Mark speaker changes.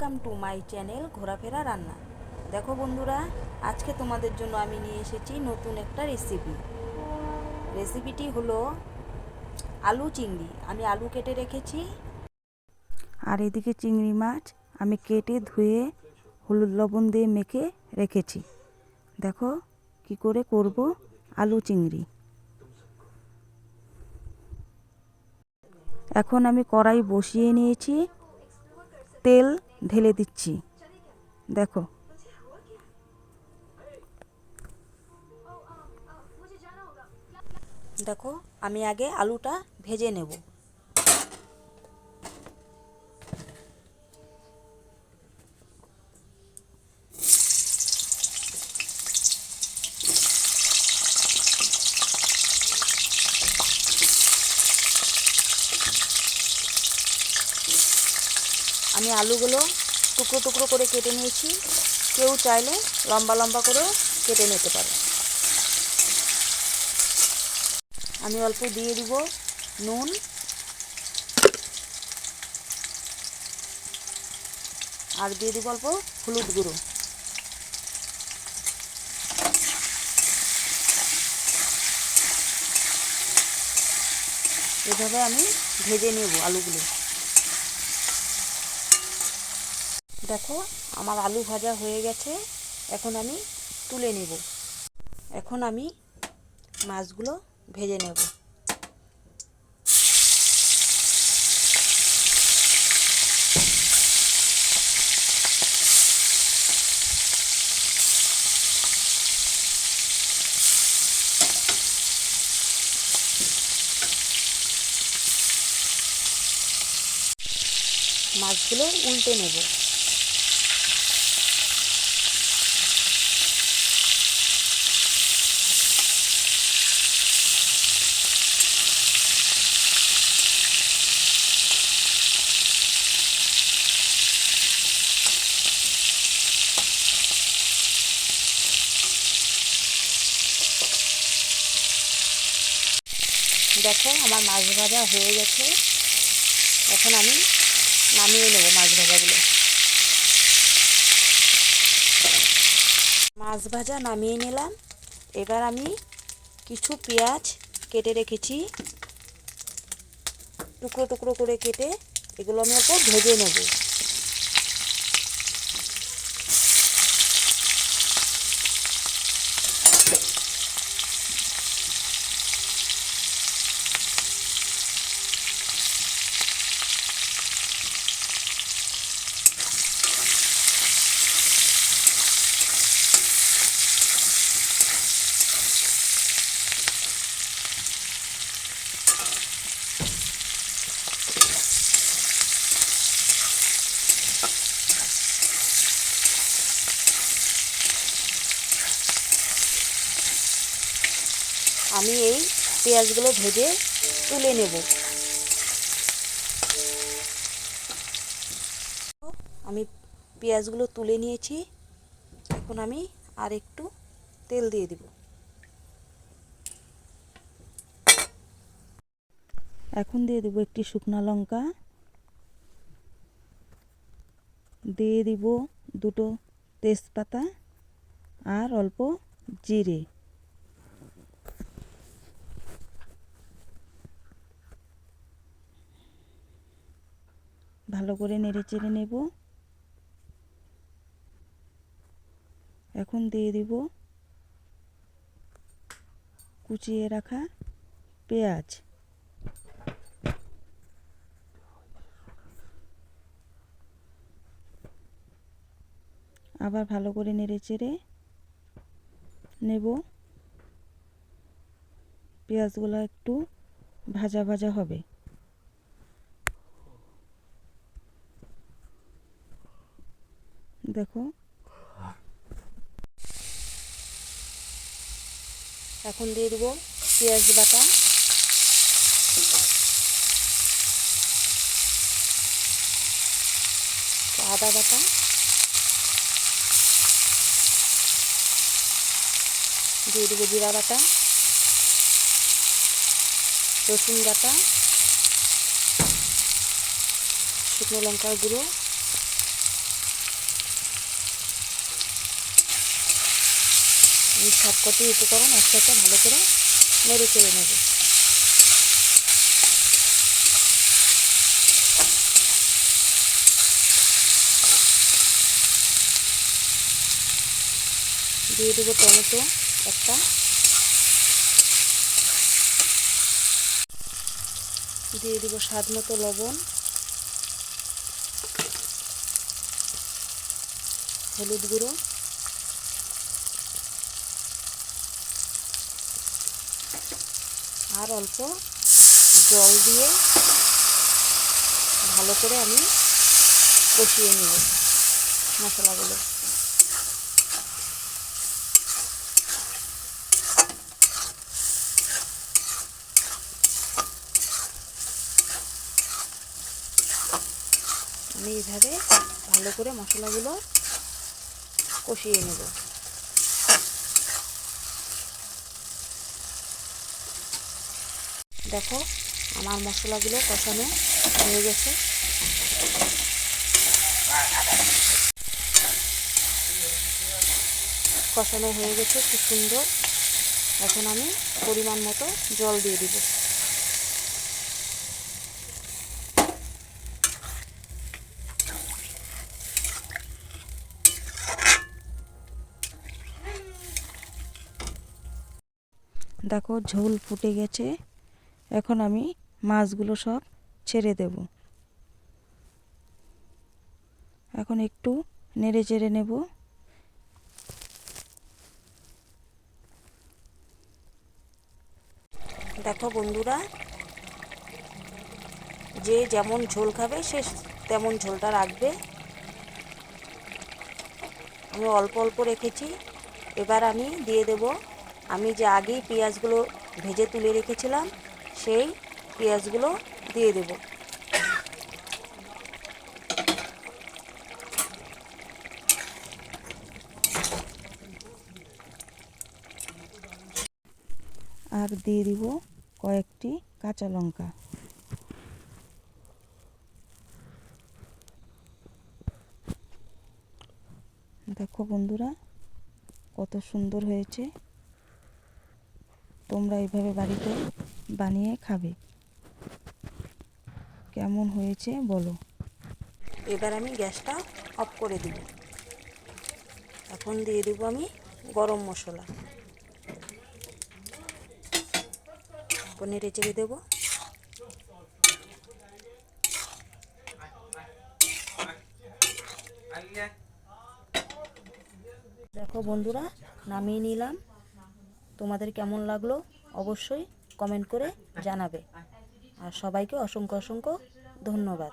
Speaker 1: Welcome to my channel ঘোরাফেরা রান্না। দেখো বন্ধুরা, আজকে তোমাদের জন্য আমি নিয়ে এসেছি নতুন একটা রেসিপিটি হলো আলু চিংড়ি। আমি আলু কেটে রেখেছি, আর এদিকে চিংড়ি মাছ আমি কেটে ধুয়ে হলুদ লবণ দিয়ে মেখে রেখেছি। দেখো কি করে করব আলু চিংড়ি। এখন আমি কড়াই বসিয়ে নিয়েছি, তেল ঢেলে দিচ্ছি। দেখো দেখো আমি আগে আলুটা ভেজে নেব। আমি আলুগুলো টুকরো টুকরো করে কেটে নিয়েছি, কেউ চাইলে লম্বা লম্বা করেও কেটে নিতে পারে। আমি অল্প দিয়ে দিব নুন, আর দিয়ে দিব অল্প হলুদ গুঁড়ো। এভাবে আমি ভেজে নেব আলুগুলো। দেখো আমার আলু ভাজা হয়ে গেছে, এখন আমি তুলে নেব। এখন আমি মাছগুলো ভেজে নেব। মাছগুলো উল্টে নেব। দেখো আমার মাছ ভাজা হয়ে গেছে, এখন আমি নামিয়ে নেব মাছ ভাজাগুলো। মাছ ভাজা নামিয়ে নিলাম। এবার আমি কিছু পেঁয়াজ কেটে রেখেছি, টুকরো টুকরো করে কেটে এগুলো আমি অল্প ভেজে নেব। আমি এই পেঁয়াজগুলো ভেজে তুলে নেব। আমি পেঁয়াজগুলো তুলে নিয়েছি, এখন আমি আর একটু তেল দিয়ে দিব। এখন দিয়ে দেব একটি শুকনো লঙ্কা, দিয়ে দিব দুটো তেজপাতা আর অল্প জিরে। ভালো করে নেড়ে চেড়ে নেব। এখন দিয়ে দিব কুচিয়ে রাখা পেঁয়াজ। আবার ভালো করে নেড়ে চেড়ে নেব। পেঁয়াজগুলো একটু ভাজা ভাজা হবে। দেখো এখন দিয়ে দেব পেঁয়াজ বাটা, আদা বাটা, দিয়ে দেবো জিরা বাটা, রসুন বাটা, শুকনো লঙ্কার গুঁড়ো, এই সবকটি উপকরণ একসাথে ভালো করে নেড়ে চেড়ে নেব। দিয়ে দেবো টমেটো একটা, দিয়ে দেবো স্বাদ মতো লবণ, হলুদ গুঁড়ো, আর অল্প জল দিয়ে ভালো করে আমি কষিয়ে নেব মশলাগুলো। আমি এইভাবে ভালো করে মশলাগুলো কষিয়ে নেব। দেখো আমার মশলাগুলো কষানো হয়ে গেছে। কষানো হয়ে গেছে খুব সুন্দর। এখন আমি পরিমাণ মতো জল দিয়ে দিব। দেখো ঝোল ফুটে গেছে। এখন আমি মাছগুলো সব ছেড়ে দেব। এখন একটু নেড়ে চেড়ে নেব। দেখো বন্ধুরা, যে যেমন ঝোল খাবে সে তেমন ঝোলটা রাখবে। আমি অল্প অল্প রেখেছি। এবার আমি দিয়ে দেব আমি যে আগেই পেঁয়াজগুলো ভেজে তুলে রেখেছিলাম সেই পেঁয়াজগুলো দিয়ে দেব। আর দিয়ে দিব কয়েকটি কাঁচা লঙ্কা। দেখো বন্ধুরা কত সুন্দর হয়েছে। তোমরা এইভাবে বাড়িতে বানিয়ে খাবে। কেমন হয়েছে বলো। এবার আমি গ্যাসটা অফ করে দিব। এখন দিয়ে দেব আমি গরম মশলা। নেড়ে চেড়ে দেবো। দেখো বন্ধুরা নামিয়ে নিলাম। তোমাদের কেমন লাগলো অবশ্যই কমেন্ট করে জানাবে। আর সবাইকে অসংখ্য অসংখ্য ধন্যবাদ।